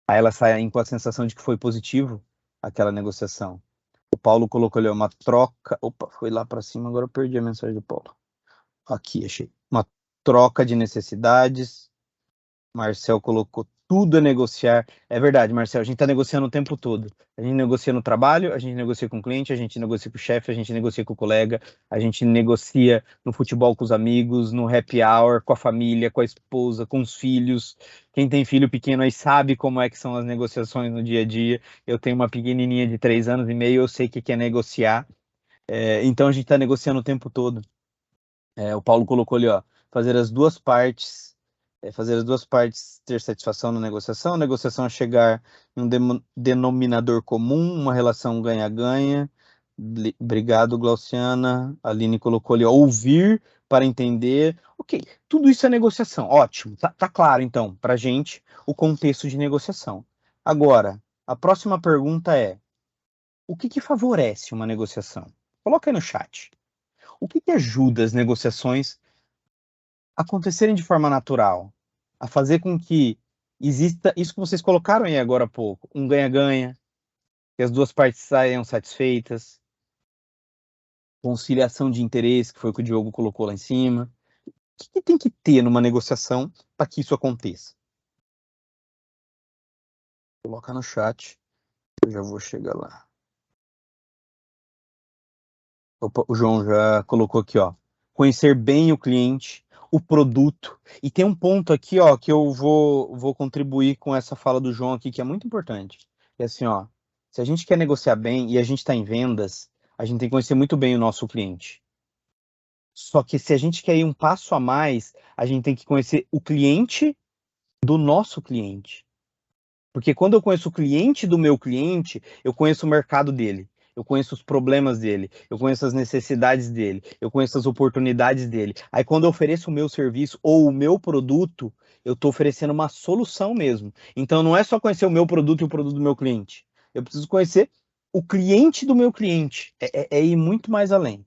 Aí elas saem com a sensação de que foi positivo aquela negociação. O Paulo colocou ali uma troca. Opa, foi lá para cima, agora eu perdi a mensagem do Paulo. Aqui, achei. Uma troca de necessidades. Marcel colocou tudo a negociar. É verdade, Marcel, a gente está negociando o tempo todo. A gente negocia no trabalho, a gente negocia com o cliente, a gente negocia com o chefe, a gente negocia com o colega, a gente negocia no futebol com os amigos, no happy hour, com a família, com a esposa, com os filhos. Quem tem filho pequeno aí sabe como é que são as negociações no dia a dia. Eu tenho uma pequenininha de 3 anos e meio, eu sei o que é negociar. Então a gente está negociando o tempo todo. O Paulo colocou ali, ó, fazer as duas partes ter satisfação na negociação, a negociação é chegar em um denominador comum, uma relação ganha-ganha. Obrigado, Glauciana. A Aline colocou ali, ó, ouvir para entender. Ok, tudo isso é negociação, ótimo, tá claro então, para gente, o contexto de negociação. Agora, a próxima pergunta é, o que favorece uma negociação? Coloca aí no chat. O que ajuda as negociações acontecerem de forma natural, a fazer com que exista isso que vocês colocaram aí agora há pouco, um ganha-ganha, que as duas partes saiam satisfeitas, conciliação de interesse, que foi o que o Diogo colocou lá em cima. O que tem que ter numa negociação para que isso aconteça? Coloca no chat, eu já vou chegar lá. Opa, o João já colocou aqui, ó. Conhecer bem o cliente, o produto. E tem um ponto aqui, ó, que eu vou contribuir com essa fala do João aqui, que é muito importante. É assim, ó, se a gente quer negociar bem e a gente está em vendas, a gente tem que conhecer muito bem o nosso cliente. Só que se a gente quer ir um passo a mais, a gente tem que conhecer o cliente do nosso cliente. Porque quando eu conheço o cliente do meu cliente, eu conheço o mercado dele, eu conheço os problemas dele, eu conheço as necessidades dele, eu conheço as oportunidades dele. Aí quando eu ofereço o meu serviço ou o meu produto, eu estou oferecendo uma solução mesmo. Então não é só conhecer o meu produto e o produto do meu cliente. Eu preciso conhecer o cliente do meu cliente. É ir muito mais além.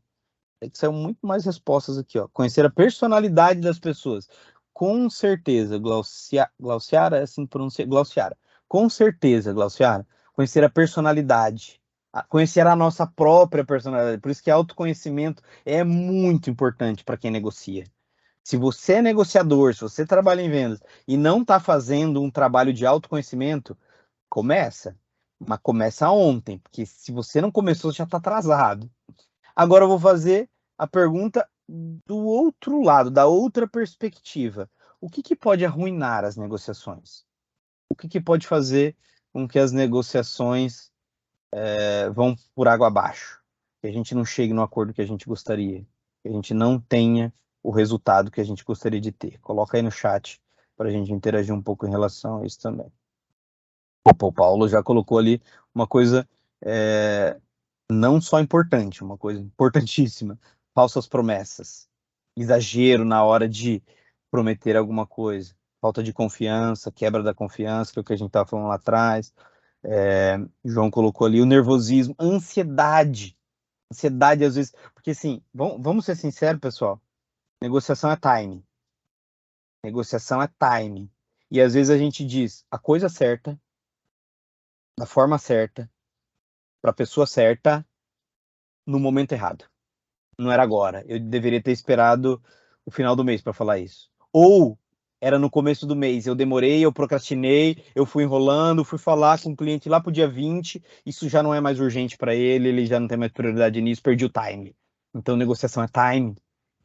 É que saiu muito mais respostas aqui, ó. Conhecer a personalidade das pessoas. Com certeza, Glauciara, é assim pronuncia, Glauciara. Com certeza, Glauciara. Conhecer a personalidade. Conhecer a nossa própria personalidade. Por isso que autoconhecimento é muito importante para quem negocia. Se você é negociador, se você trabalha em vendas e não está fazendo um trabalho de autoconhecimento, começa. Mas começa ontem, porque se você não começou, já está atrasado. Agora eu vou fazer a pergunta do outro lado, da outra perspectiva. O que pode arruinar as negociações? O que pode fazer com que as negociações vão por água abaixo? Que a gente não chegue no acordo que a gente gostaria, que a gente não tenha o resultado que a gente gostaria de ter. Coloca aí no chat para a gente interagir um pouco em relação a isso também. Opa, o Paulo já colocou ali uma coisa não só importante, uma coisa importantíssima, falsas promessas, exagero na hora de prometer alguma coisa, falta de confiança, quebra da confiança, que é o que a gente estava falando lá atrás. João colocou ali o nervosismo, ansiedade às vezes, porque assim, vamos ser sinceros, pessoal, negociação é time, e às vezes a gente diz a coisa certa, da forma certa, para a pessoa certa, no momento errado. Não era agora. Eu deveria ter esperado o final do mês para falar isso. Ou era no começo do mês. Eu demorei, eu procrastinei, eu fui enrolando, fui falar com o cliente lá pro dia 20. Isso já não é mais urgente para ele, ele já não tem mais prioridade nisso, perdi o time. Então, negociação é time.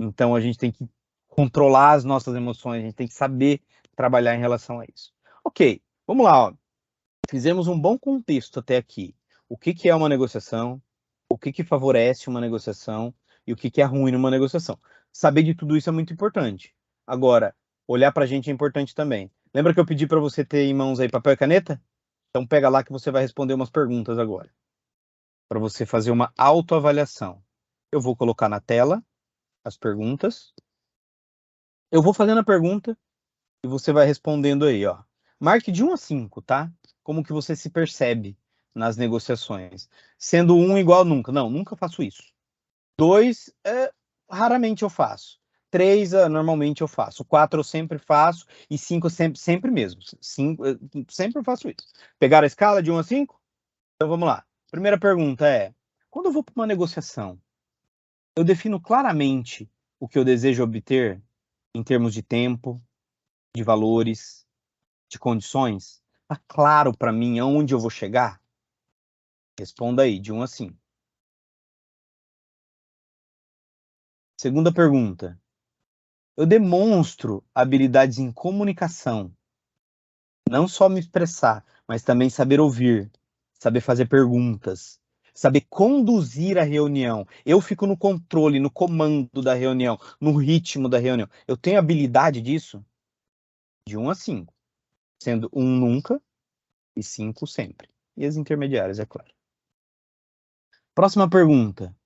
Então, a gente tem que controlar as nossas emoções, a gente tem que saber trabalhar em relação a isso. Ok, vamos lá, ó. Fizemos um bom contexto até aqui. O que é uma negociação, o que favorece uma negociação e o que é ruim numa negociação. Saber de tudo isso é muito importante. Agora, olhar para a gente é importante também. Lembra que eu pedi para você ter em mãos aí papel e caneta? Então pega lá que você vai responder umas perguntas agora, para você fazer uma autoavaliação. Eu vou colocar na tela as perguntas. Eu vou fazendo a pergunta e você vai respondendo aí, ó. Marque de 1 a 5, tá? Como que você se percebe nas negociações. Sendo 1 igual a nunca. Não, nunca faço isso. 2, raramente eu faço. 3, normalmente eu faço. 4 eu sempre faço. E 5 sempre mesmo. 5, sempre eu faço isso. Pegar a escala de 1 a 5? Então vamos lá. Primeira pergunta é: quando eu vou para uma negociação, eu defino claramente o que eu desejo obter em termos de tempo, de valores, de condições? Tá claro para mim aonde eu vou chegar? Responda aí, de 1 a 5. Segunda pergunta: eu demonstro habilidades em comunicação, não só me expressar, mas também saber ouvir, saber fazer perguntas, saber conduzir a reunião. Eu fico no controle, no comando da reunião, no ritmo da reunião. Eu tenho habilidade disso? De 1 a 5, sendo 1 nunca e 5 sempre. E as intermediárias, é claro. Próxima pergunta: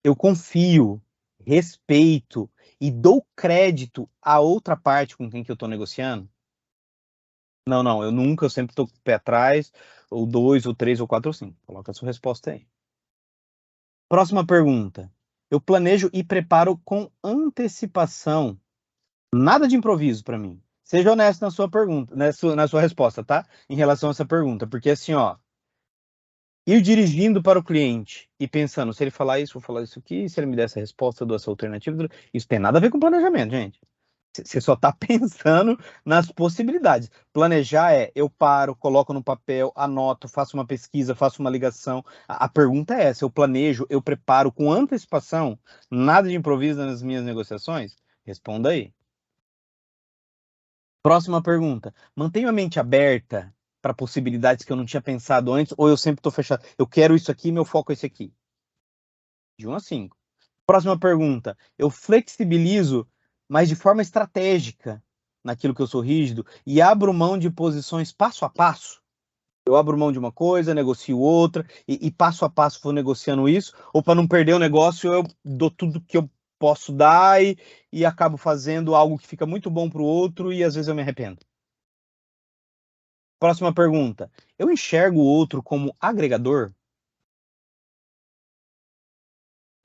eu confio, respeito e dou crédito à outra parte com quem que eu estou negociando? Não, eu nunca, eu sempre estou com o pé atrás, ou 2, ou 3, ou 4, ou 5. Coloca a sua resposta aí. Próxima pergunta: eu planejo e preparo com antecipação. Nada de improviso para mim. Seja honesto na sua pergunta, na sua resposta, tá? Em relação a essa pergunta, porque assim, ó, ir dirigindo para o cliente e pensando, se ele falar isso, vou falar isso aqui, se ele me der essa resposta, eu dou essa alternativa. Isso tem nada a ver com planejamento, gente. Você só está pensando nas possibilidades. Planejar é, eu paro, coloco no papel, anoto, faço uma pesquisa, faço uma ligação. A pergunta é essa: eu planejo, eu preparo com antecipação, nada de improviso nas minhas negociações? Responda aí. Próxima pergunta: mantenho a mente aberta para possibilidades que eu não tinha pensado antes, ou eu sempre estou fechado? Eu quero isso aqui, meu foco é esse aqui. De 1 a 5. Próxima pergunta: eu flexibilizo, mas de forma estratégica, naquilo que eu sou rígido, e abro mão de posições passo a passo? Eu abro mão de uma coisa, negocio outra, e passo a passo vou negociando isso, ou para não perder o negócio, eu dou tudo que eu posso dar e acabo fazendo algo que fica muito bom para o outro e às vezes eu me arrependo. Próxima pergunta: eu enxergo o outro como agregador?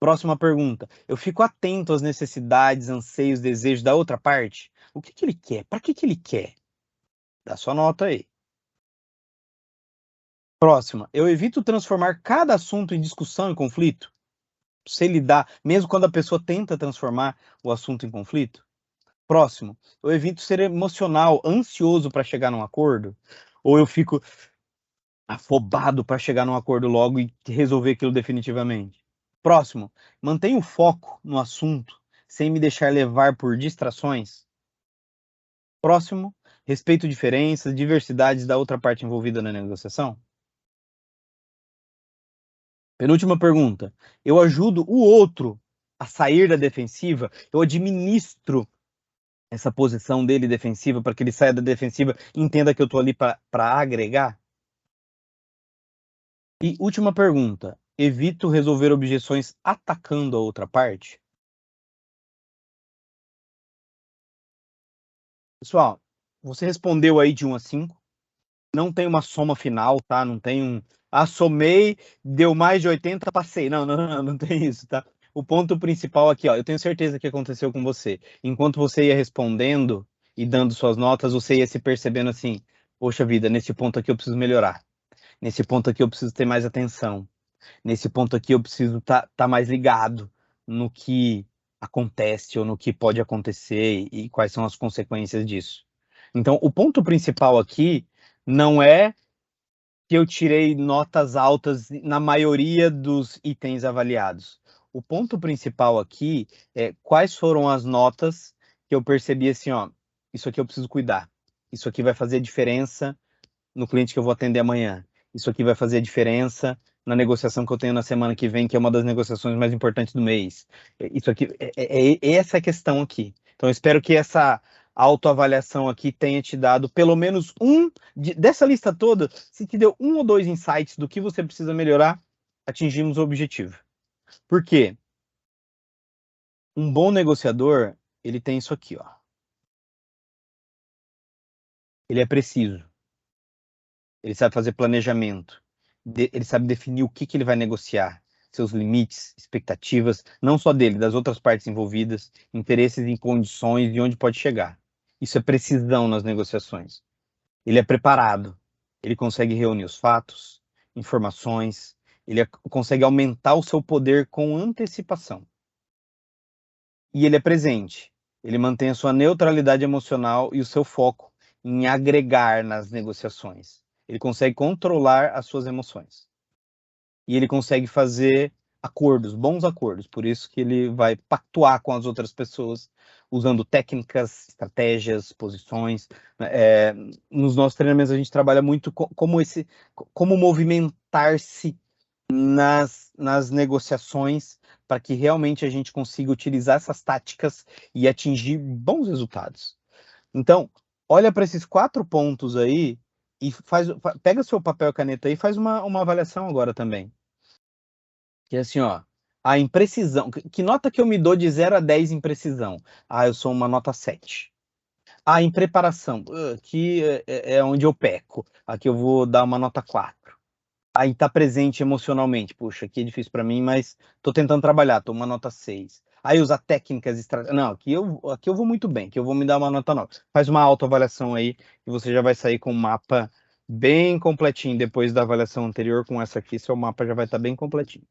Próxima pergunta: eu fico atento às necessidades, anseios, desejos da outra parte? O que ele quer? Para que ele quer? Dá sua nota aí. Próxima: eu evito transformar cada assunto em discussão e conflito? Sei lidar, mesmo quando a pessoa tenta transformar o assunto em conflito? Próximo: eu evito ser emocional, ansioso para chegar num acordo? Ou eu fico afobado para chegar num acordo logo e resolver aquilo definitivamente? Próximo: mantenho o foco no assunto sem me deixar levar por distrações? Próximo: respeito diferenças, diversidades da outra parte envolvida na negociação? Penúltima pergunta: eu ajudo o outro a sair da defensiva? Eu administro essa posição dele defensiva para que ele saia da defensiva e entenda que eu estou ali para agregar? E última pergunta: evito resolver objeções atacando a outra parte? Pessoal, você respondeu aí de 1 a 5. Não tem uma soma final, tá? Não tem um... somei, deu mais de 80, passei. Não tem isso, tá? O ponto principal aqui, ó, eu tenho certeza que aconteceu com você. Enquanto você ia respondendo e dando suas notas, você ia se percebendo assim: poxa vida, nesse ponto aqui eu preciso melhorar. Nesse ponto aqui eu preciso ter mais atenção. Nesse ponto aqui eu preciso tá mais ligado no que acontece ou no que pode acontecer e quais são as consequências disso. Então, o ponto principal aqui não é que eu tirei notas altas na maioria dos itens avaliados. O ponto principal aqui é quais foram as notas que eu percebi assim, ó, isso aqui eu preciso cuidar. Isso aqui vai fazer diferença no cliente que eu vou atender amanhã. Isso aqui vai fazer diferença na negociação que eu tenho na semana que vem, que é uma das negociações mais importantes do mês. Isso aqui, essa é a questão aqui. Então, eu espero que essa autoavaliação aqui tenha te dado pelo menos dessa lista toda, se te deu 1 ou 2 insights do que você precisa melhorar, atingimos o objetivo. Por quê? Um bom negociador, ele tem isso aqui, ó. Ele é preciso. Ele sabe fazer planejamento. Ele sabe definir o que ele vai negociar, seus limites, expectativas, não só dele, das outras partes envolvidas, interesses e condições e onde pode chegar. Isso é precisão nas negociações. Ele é preparado. Ele consegue reunir os fatos, informações, ele consegue aumentar o seu poder com antecipação. E ele é presente. Ele mantém a sua neutralidade emocional e o seu foco em agregar nas negociações. Ele consegue controlar as suas emoções. E ele consegue fazer acordos, bons acordos. Por isso que ele vai pactuar com as outras pessoas, usando técnicas, estratégias, posições. Nos nossos treinamentos a gente trabalha muito como movimentar-se nas negociações para que realmente a gente consiga utilizar essas táticas e atingir bons resultados. Então, olha para esses 4 pontos aí e pega seu papel e caneta aí e faz uma avaliação agora também. Que é assim, ó, a imprecisão. Que nota que eu me dou de 0 a 10 em precisão? Eu sou uma nota 7. Em preparação, aqui é onde eu peco. Aqui eu vou dar uma nota 4. Aí tá presente emocionalmente. Puxa, aqui é difícil para mim, mas tô tentando trabalhar, tô uma nota 6. Aí usar técnicas, não, aqui eu vou muito bem, que eu vou me dar uma nota 9. Faz uma autoavaliação aí e você já vai sair com um mapa bem completinho. Depois da avaliação anterior, com essa aqui, seu mapa já vai estar bem completinho.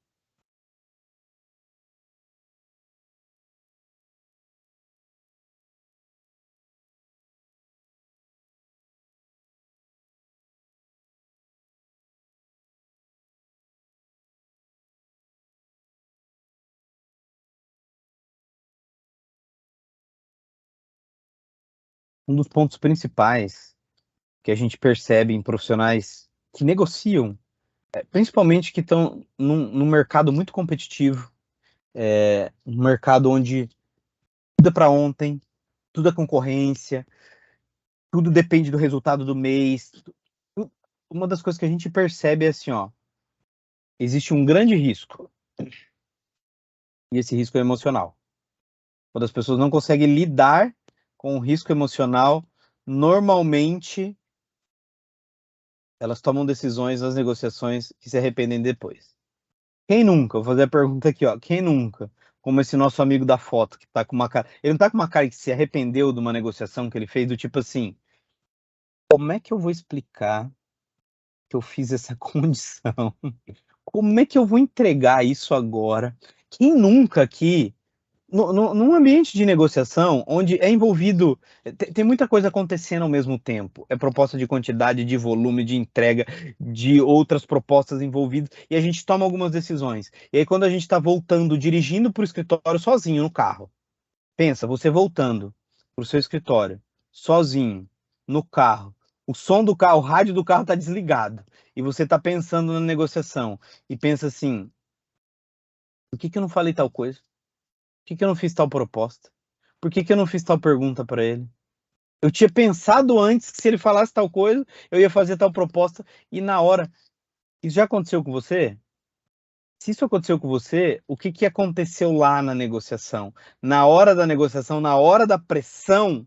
Um dos pontos principais que a gente percebe em profissionais que negociam, principalmente que estão num mercado muito competitivo, um mercado onde tudo é para ontem, tudo é concorrência, tudo depende do resultado do mês. Uma das coisas que a gente percebe é assim, ó, existe um grande risco, e esse risco é emocional. Quando as pessoas não conseguem lidar com o risco emocional, normalmente elas tomam decisões nas negociações que se arrependem depois. Quem nunca? Vou fazer a pergunta aqui, ó. Quem nunca? Como esse nosso amigo da foto, que tá com uma cara. Ele não tá com uma cara que se arrependeu de uma negociação que ele fez, do tipo assim: como é que eu vou explicar que eu fiz essa condição? Como é que eu vou entregar isso agora? Quem nunca aqui, num ambiente de negociação, onde é envolvido, tem muita coisa acontecendo ao mesmo tempo. É proposta de quantidade, de volume, de entrega, de outras propostas envolvidas, e a gente toma algumas decisões. E aí, quando a gente está voltando, dirigindo para o escritório sozinho no carro, pensa, você voltando para o seu escritório, sozinho, no carro, o som do carro, o rádio do carro está desligado, e você está pensando na negociação, e pensa assim: por que eu não falei tal coisa? Por que eu não fiz tal proposta? Por que eu não fiz tal pergunta para ele? Eu tinha pensado antes que se ele falasse tal coisa, eu ia fazer tal proposta, e na hora. Isso já aconteceu com você? Se isso aconteceu com você, o que aconteceu lá na negociação? Na hora da negociação, na hora da pressão,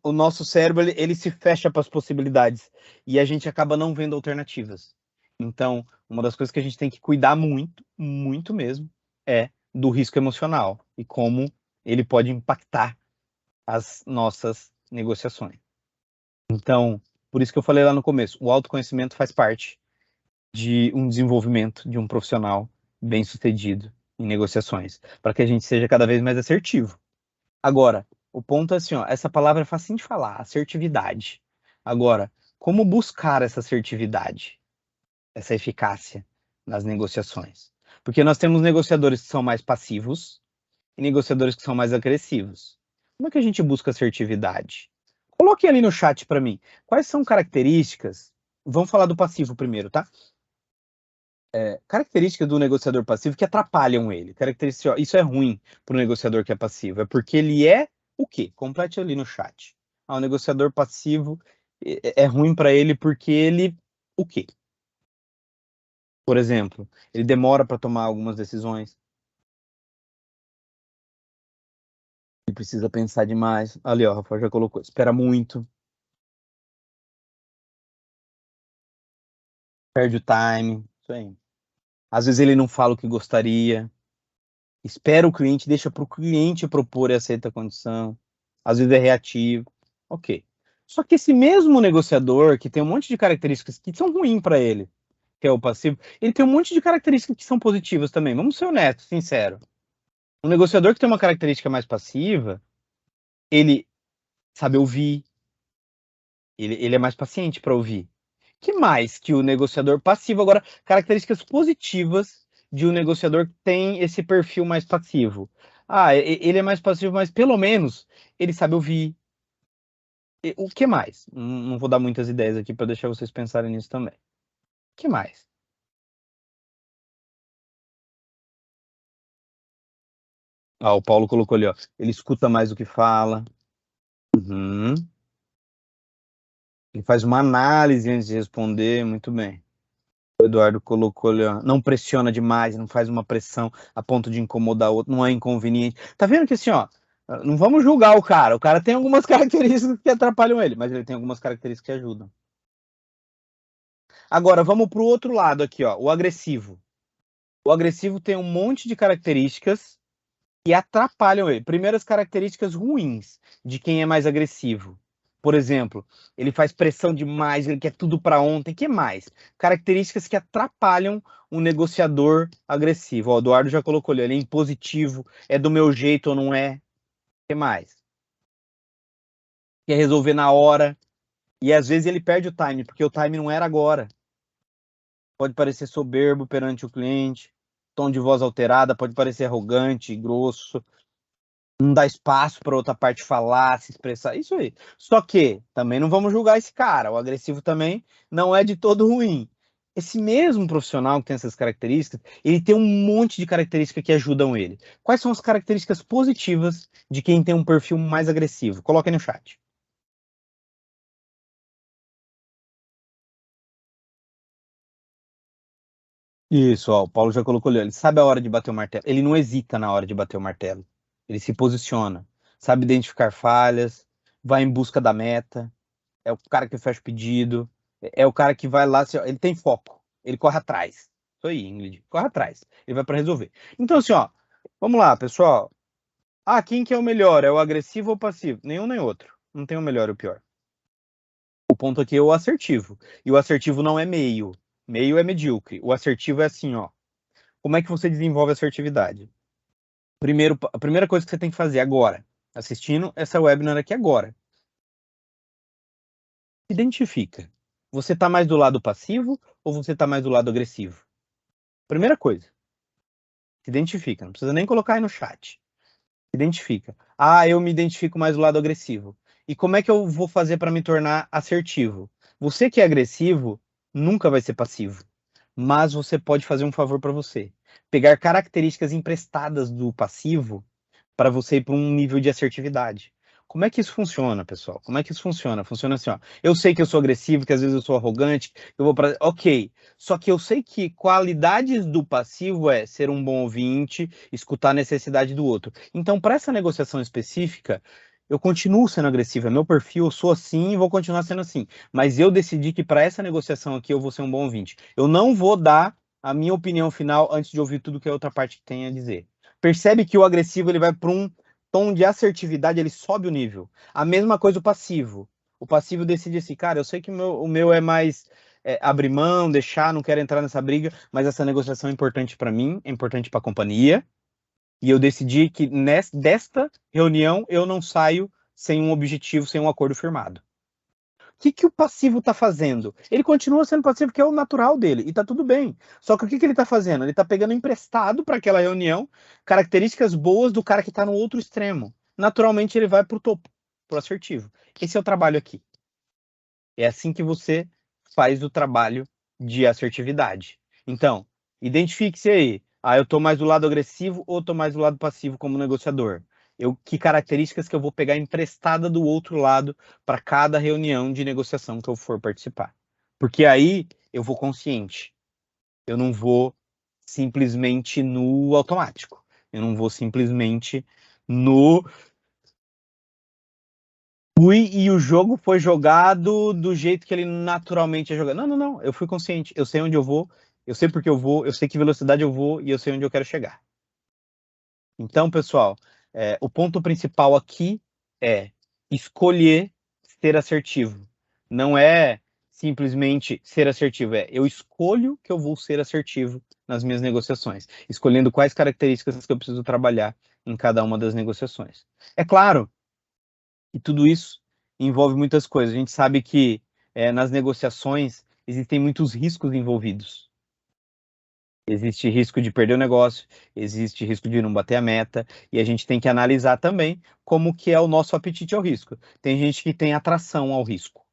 o nosso cérebro ele se fecha para as possibilidades e a gente acaba não vendo alternativas. Então, uma das coisas que a gente tem que cuidar muito, muito mesmo, é do risco emocional e como ele pode impactar as nossas negociações. Então, por isso que eu falei lá no começo, o autoconhecimento faz parte de um desenvolvimento de um profissional bem-sucedido em negociações, para que a gente seja cada vez mais assertivo. Agora, o ponto é assim, ó, essa palavra é facinho de falar, assertividade. Agora, como buscar essa assertividade, essa eficácia nas negociações? Porque nós temos negociadores que são mais passivos e negociadores que são mais agressivos. Como é que a gente busca assertividade? Coloquem ali no chat para mim. Quais são características? Vamos falar do passivo primeiro, tá? Características do negociador passivo que atrapalham ele. Característica, isso é ruim para o negociador que é passivo. É porque ele é o quê? Complete ali no chat. O negociador passivo é ruim para ele porque ele o quê? Por exemplo, ele demora para tomar algumas decisões. Ele precisa pensar demais. Ali, ó, o Rafael já colocou. Espera muito. Perde o time. Isso aí. Às vezes ele não fala o que gostaria. Espera o cliente, deixa para o cliente propor e aceita a condição. Às vezes é reativo. Ok. Só que esse mesmo negociador, que tem um monte de características que são ruins para ele, que é o passivo, ele tem um monte de características que são positivas também. Vamos ser honestos, sinceros. Um negociador que tem uma característica mais passiva, ele sabe ouvir, ele é mais paciente para ouvir. Que mais que o negociador passivo? Agora, características positivas de um negociador que tem esse perfil mais passivo. Ele é mais passivo, mas pelo menos ele sabe ouvir. O que mais? Não vou dar muitas ideias aqui para deixar vocês pensarem nisso também. O que mais? O Paulo colocou ali, ó. Ele escuta mais do que fala. Uhum. Ele faz uma análise antes de responder. Muito bem. O Eduardo colocou ali, ó, não pressiona demais, não faz uma pressão a ponto de incomodar o outro, não é inconveniente. Tá vendo que assim, ó, não vamos julgar o cara tem algumas características que atrapalham ele, mas ele tem algumas características que ajudam. Agora, vamos pro outro lado aqui, ó, o agressivo. O agressivo tem um monte de características que atrapalham ele. Primeiras características ruins de quem é mais agressivo. Por exemplo, ele faz pressão demais, ele quer tudo para ontem. O que mais? Características que atrapalham um negociador agressivo. O Eduardo já colocou ali, ele é impositivo, é do meu jeito ou não é. O que mais? Quer resolver na hora. E às vezes ele perde o time, porque o time não era agora. Pode parecer soberbo perante o cliente, tom de voz alterada, pode parecer arrogante, grosso, não dá espaço para outra parte falar, se expressar, isso aí. Só que também não vamos julgar esse cara, o agressivo também não é de todo ruim. Esse mesmo profissional que tem essas características, ele tem um monte de características que ajudam ele. Quais são as características positivas de quem tem um perfil mais agressivo? Coloca aí no chat. Isso, ó, o Paulo já colocou ali, ele sabe a hora de bater o martelo, ele não hesita na hora de bater o martelo, ele se posiciona, sabe identificar falhas, vai em busca da meta, é o cara que fecha o pedido, é o cara que vai lá, assim, ó, ele tem foco, ele corre atrás. Isso aí, Ingrid, corre atrás, ele vai para resolver. Então, assim, ó, vamos lá, pessoal. Quem que é o melhor? É o agressivo ou o passivo? Nenhum nem outro. Não tem o melhor e o pior. O ponto aqui é o assertivo. E o assertivo não é meio. Meio é medíocre. O assertivo é assim, ó. Como é que você desenvolve assertividade? Primeiro, a primeira coisa que você tem que fazer agora, assistindo essa webinar aqui agora, identifica. Você está mais do lado passivo ou você está mais do lado agressivo? Primeira coisa, se identifica. Não precisa nem colocar aí no chat. Se identifica. Eu me identifico mais do lado agressivo. E como é que eu vou fazer para me tornar assertivo? Você que é agressivo nunca vai ser passivo. Mas você pode fazer um favor para você. Pegar características emprestadas do passivo para você ir para um nível de assertividade. Como é que isso funciona, pessoal? Como é que isso funciona? Funciona assim, ó. Eu sei que eu sou agressivo, que às vezes eu sou arrogante, eu vou para. Ok. Só que eu sei que qualidades do passivo é ser um bom ouvinte, escutar a necessidade do outro. Então, para essa negociação específica, eu continuo sendo agressivo, é meu perfil, eu sou assim e vou continuar sendo assim. Mas eu decidi que para essa negociação aqui eu vou ser um bom ouvinte. Eu não vou dar a minha opinião final antes de ouvir tudo que a outra parte tem a dizer. Percebe que o agressivo ele vai para um tom de assertividade, ele sobe o nível. A mesma coisa o passivo. O passivo decide assim, cara, eu sei que o meu é mais abrir mão, deixar, não quero entrar nessa briga, mas essa negociação é importante para mim, é importante para a companhia, e eu decidi que desta reunião eu não saio sem um objetivo, sem um acordo firmado. O que o passivo está fazendo? Ele continua sendo passivo, que é o natural dele, e está tudo bem. Só que o que ele está fazendo? Ele está pegando emprestado para aquela reunião características boas do cara que está no outro extremo. naturalmente ele vai para o topo, para o assertivo. Esse é o trabalho aqui. É assim que você faz o trabalho de assertividade. Então, identifique-se aí. Eu estou mais do lado agressivo ou estou mais do lado passivo como negociador? Que características que eu vou pegar emprestada do outro lado para cada reunião de negociação que eu for participar? Porque aí eu vou consciente. Eu não vou simplesmente no automático. Eu não vou simplesmente no fui e o jogo foi jogado do jeito que ele naturalmente é jogado. Não, não, não. Eu fui consciente. Eu sei onde eu vou, eu sei porque eu vou, eu sei que velocidade eu vou e eu sei onde eu quero chegar. Então, pessoal, o ponto principal aqui é escolher ser assertivo. Não é simplesmente ser assertivo, eu escolho que eu vou ser assertivo nas minhas negociações, escolhendo quais características que eu preciso trabalhar em cada uma das negociações. É claro, e tudo isso envolve muitas coisas. A gente sabe que nas negociações existem muitos riscos envolvidos. Existe risco de perder o negócio, existe risco de não bater a meta, e a gente tem que analisar também como que é o nosso apetite ao risco. Tem gente que tem atração ao risco,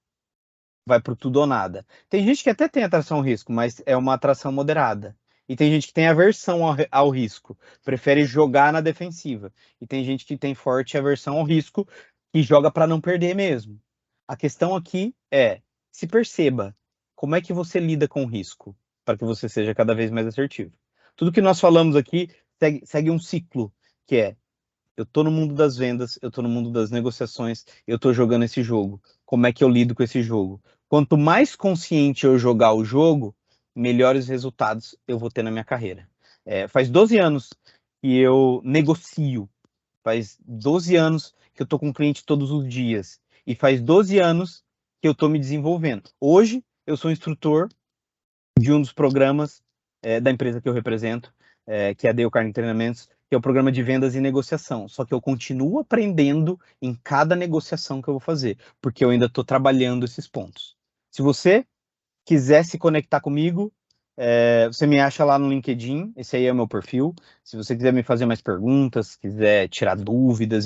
vai por tudo ou nada. Tem gente que até tem atração ao risco, mas é uma atração moderada. E tem gente que tem aversão ao risco, prefere jogar na defensiva. E tem gente que tem forte aversão ao risco e joga para não perder mesmo. A questão aqui se perceba como é que você lida com o risco para que você seja cada vez mais assertivo. Tudo que nós falamos aqui segue um ciclo, que eu estou no mundo das vendas, eu estou no mundo das negociações, eu estou jogando esse jogo. Como é que eu lido com esse jogo? Quanto mais consciente eu jogar o jogo, melhores resultados eu vou ter na minha carreira. Faz 12 anos que eu negocio, faz 12 anos que eu estou com um cliente todos os dias, e faz 12 anos que eu estou me desenvolvendo. Hoje, eu sou instrutor de um dos programas da empresa que eu represento, que é a Dale Carnegie Treinamentos, que é o programa de vendas e negociação. Só que eu continuo aprendendo em cada negociação que eu vou fazer, porque eu ainda estou trabalhando esses pontos. Se você quiser se conectar comigo, você me acha lá no LinkedIn, esse aí é o meu perfil. Se você quiser me fazer mais perguntas, quiser tirar dúvidas